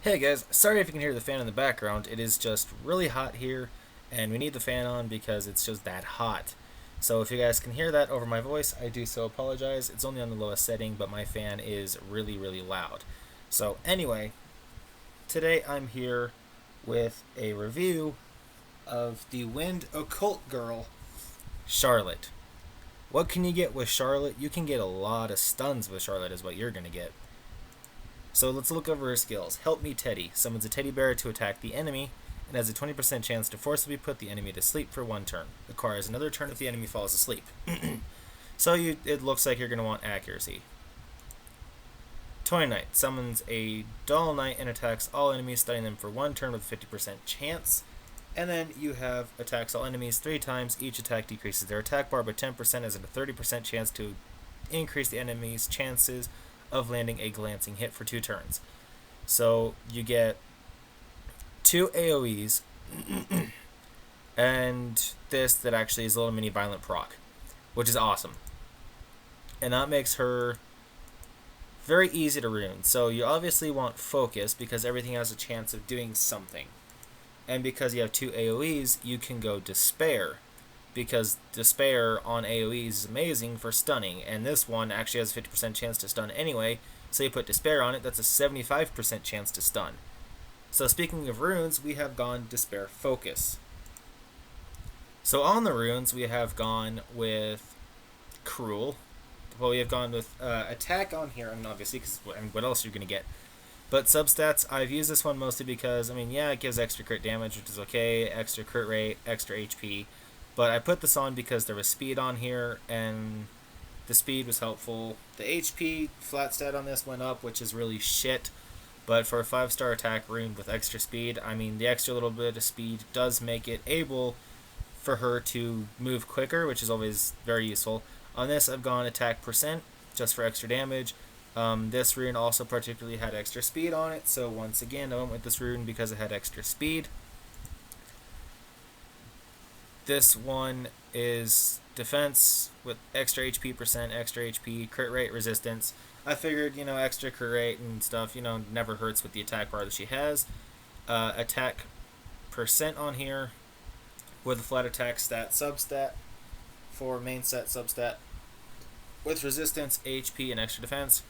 Hey guys, sorry if you can hear the fan in the background. It is just really hot here, and we need the fan on because it's just that hot. So if you guys can hear that over my voice, I do so apologize. It's only on the lowest setting, but my fan is really, really loud. So anyway, today I'm here with a review of the Wind Occult Girl, Charlotte. What can you get with Charlotte? You can get a lot of stuns with Charlotte is what you're going to get. So let's look over her skills. Help Me Teddy summons a teddy bear to attack the enemy and has a 20% chance to forcibly put the enemy to sleep for one turn. Requires another turn if the enemy falls asleep. It looks like you're going to want accuracy. Toy Knight summons a Dull Knight and attacks all enemies, stunning them for one turn with 50% chance. And then you have attacks all enemies 3 times. Each attack decreases their attack bar by 10% as in a 30% chance to increase the enemy's chances of landing a glancing hit for 2 turns. So you get 2 AoEs and this that actually is a little mini violent proc, which is awesome. And that makes her very easy to rune. So you obviously want focus because everything has a chance of doing something. And because you have 2 AoEs, you can go despair, because despair on AoEs is amazing for stunning, and this one actually has a 50% chance to stun anyway, so you put despair on it, that's a 75% chance to stun. So speaking of runes, we have gone despair focus. So on the runes, we have gone with cruel. Well, we have gone with attack on here, and obviously, because what else are you going to get? But substats, I've used this one mostly because, yeah, it gives extra crit damage, which is okay, extra crit rate, extra HP. But I put this on because there was speed on here, and the speed was helpful. The HP flat stat on this went up, which is really shit. But for a 5-star attack rune with extra speed, the extra little bit of speed does make it able for her to move quicker, which is always very useful. On this, I've gone attack percent, just for extra damage. This rune also particularly had extra speed on it, so once again, I went with this rune because it had extra speed. This one is defense with extra HP percent, extra HP, crit rate, resistance. I figured, extra crit rate and stuff, never hurts with the attack bar that she has. Attack percent on here with a flat attack stat substat for main set substat with resistance, HP, and extra defense.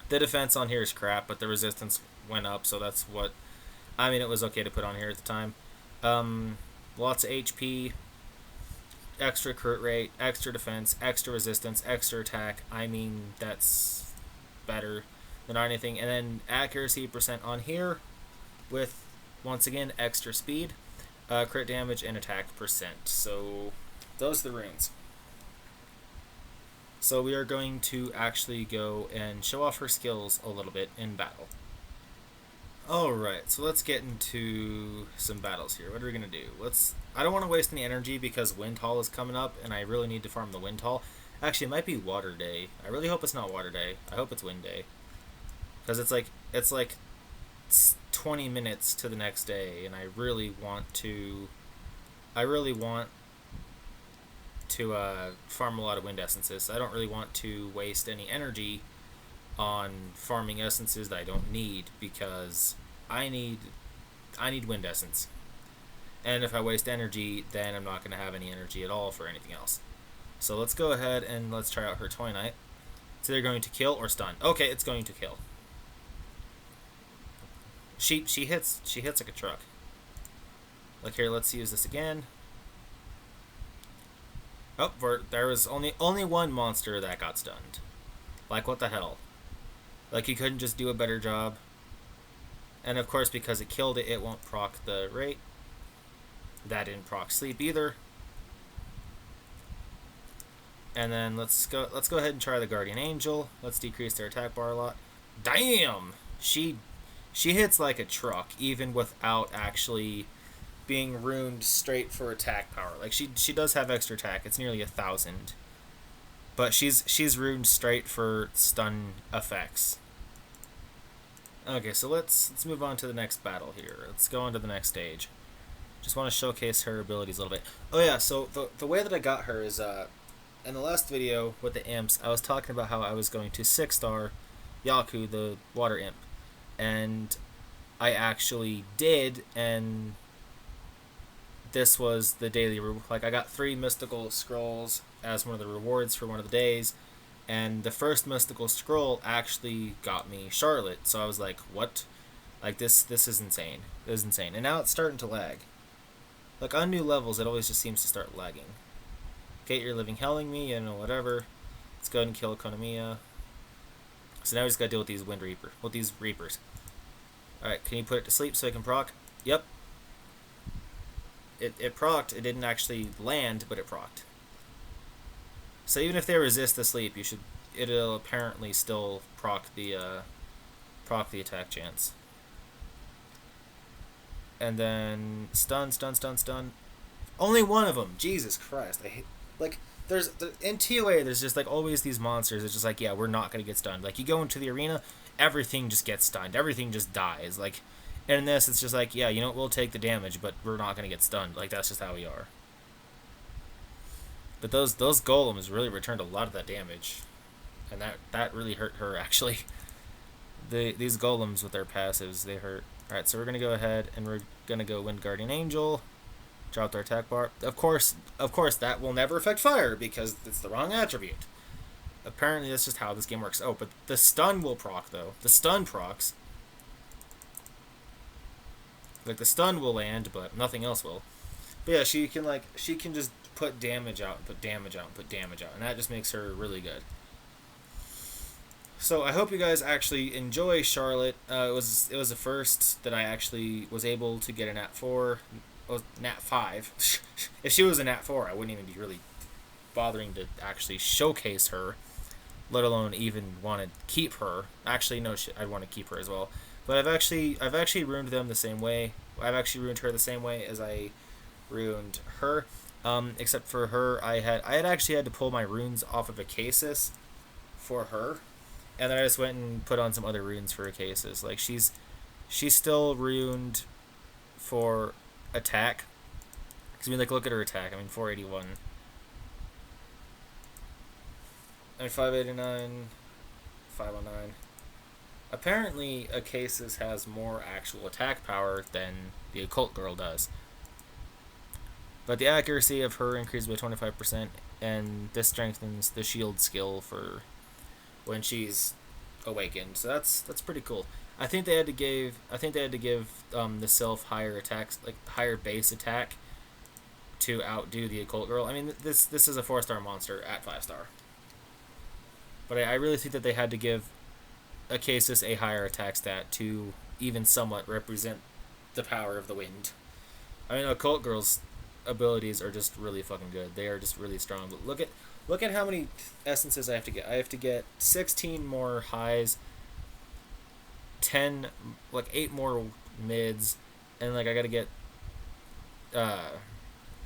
The defense on here is crap, but the resistance went up, so that's what... it was okay to put on here at the time. Lots of HP, extra crit rate, extra defense, extra resistance, extra attack. That's better than anything. And then accuracy percent on here with, once again, extra speed, crit damage, and attack percent. So those are the runes. So we are going to actually go and show off her skills a little bit in battle. Alright, so let's get into some battles here. What are we going to do? I don't want to waste any energy because Wind Hall is coming up, and I really need to farm the Wind Hall. Actually, it might be Water Day. I really hope it's not Water Day. I hope it's Wind Day. Because it's like 20 minutes to the next day, and I really want to farm a lot of wind essences. I don't really want to waste any energy on farming essences that I don't need, because I need wind essence. And if I waste energy, then I'm not going to have any energy at all for anything else. So let's go ahead and let's try out her Toy Knight. It's either going to kill or stun. Okay, it's going to kill. She hits like a truck. Look here, let's use this again. Oh, there was only one monster that got stunned. Like, what the hell? Like, you couldn't just do a better job. And of course, because it killed it, it won't proc the rate. That didn't proc sleep either. And then let's go ahead and try the Guardian Angel. Let's decrease their attack bar a lot. Damn! She hits like a truck, even without actually being runed straight for attack power. Like, she does have extra attack. It's nearly 1,000. But she's runed straight for stun effects. Okay, so let's move on to the next battle here. Let's go on to the next stage. Just want to showcase her abilities a little bit. Oh yeah, so the way that I got her is in the last video with the imps, I was talking about how I was going to 6-star Yaku, the water imp. And I actually did, and this was the daily like I got 3 mystical scrolls as one of the rewards for one of the days, and the first mystical scroll actually got me Charlotte. So I was like, what? Like this is insane. This is insane. And now it's starting to lag. Like on new levels it always just seems to start lagging. Kate, you're living helling me, whatever. Let's go ahead and kill Konamiya. So now we just gotta deal with these these Reapers. Alright, can you put it to sleep so I can proc? Yep. It procced. It didn't actually land, but it procced. So even if they resist the sleep, it'll apparently still proc the attack chance. And then stun. Only one of them. Jesus Christ! I hate, like, in TOA. There's just like always these monsters. It's just like, yeah, we're not gonna get stunned. Like you go into the arena, everything just gets stunned. Everything just dies. Like, and in this, it's just like, yeah, we'll take the damage, but we're not gonna get stunned. Like that's just how we are. But those golems really returned a lot of that damage, and that really hurt her actually. These golems with their passives, they hurt. All right, so we're gonna go ahead and we're gonna go Wind Guardian Angel. Drop their attack bar. Of course, that will never affect fire because it's the wrong attribute. Apparently, that's just how this game works. Oh, but the stun will proc, though. The stun procs. Like, the stun will land, but nothing else will. But yeah, she can just put damage out, and put damage out, and put damage out. And that just makes her really good. So I hope you guys actually enjoy Charlotte. It was the first that I actually was able to get a Nat 4. Nat 5. If she was a Nat 4, I wouldn't even be really bothering to actually showcase her, let alone even want to keep her. Actually, no, I'd want to keep her as well. But I've actually ruined them the same way. I've actually ruined her the same way as I ruined her. Except for her, I had actually had to pull my runes off of Acasis for her, and then I just went and put on some other runes for Acasis. Like she's still ruined for attack. Because, I mean, like, look at her attack. I mean, 481. I mean, 589. 509. Apparently, Acasis has more actual attack power than the Occult Girl does. But the accuracy of her increased by 25%, and this strengthens the shield skill for when she's awakened. So that's pretty cool. I think they had to give the Sylph higher attacks, like higher base attack, to outdo the Occult Girl. I mean, this is a 4-star monster at 5-star. But I really think that they had to give Acasis a higher attack stat to even somewhat represent the power of the wind. I mean, Occult Girl's abilities are just really fucking good. They are just really strong. But look at how many essences I have to get. I have to get 16 more highs, 8 more mids, and like I gotta get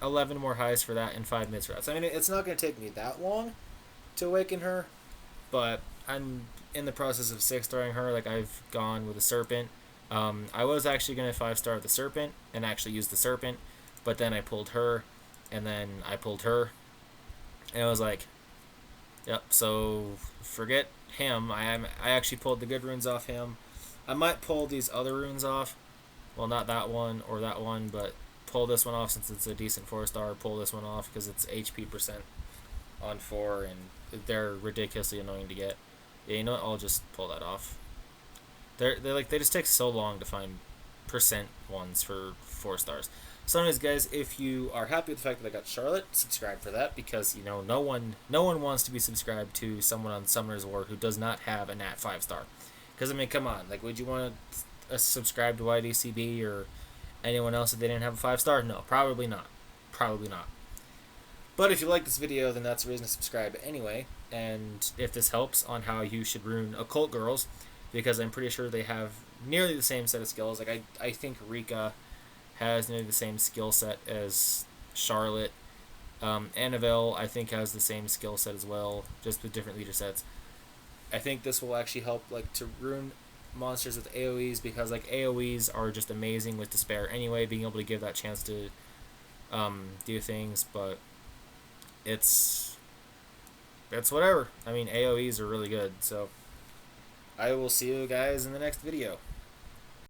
11 more highs for that and 5 mids for that. So I mean, it's not gonna take me that long to awaken her, but I'm in the process of 6-starring her. Like I've gone with a serpent. I was actually gonna 5-star the serpent and actually use the serpent, but then I pulled her, and then I pulled her, and I was like, yep. So forget him. I actually pulled the good runes off him. I might pull these other runes off. Well, not that one or that one, but pull this one off since it's a decent 4-star. Pull this one off because it's HP percent on 4, and they're ridiculously annoying to get. Yeah, you know what? I'll just pull that off. They just take so long to find percent ones for 4 stars. So anyways, guys, if you are happy with the fact that I got Charlotte, subscribe for that, because no one wants to be subscribed to someone on Summoner's War who does not have a Nat 5-star. Because I mean, come on, like, would you want to subscribe to YDCB or anyone else if they didn't have a 5-star? No, probably not. But if you like this video, then that's a reason to subscribe anyway. And if this helps on how you should rune Occult Girls, because I'm pretty sure they have nearly the same set of skills. Like I think Rika has nearly the same skill set as Charlotte. Annabelle, I think, has the same skill set as well, just with different leader sets. I think this will actually help, like, to rune monsters with AoEs, because, like, AoEs are just amazing with Despair anyway, being able to give that chance to do things, but it's whatever. I mean, AoEs are really good, so I will see you guys in the next video.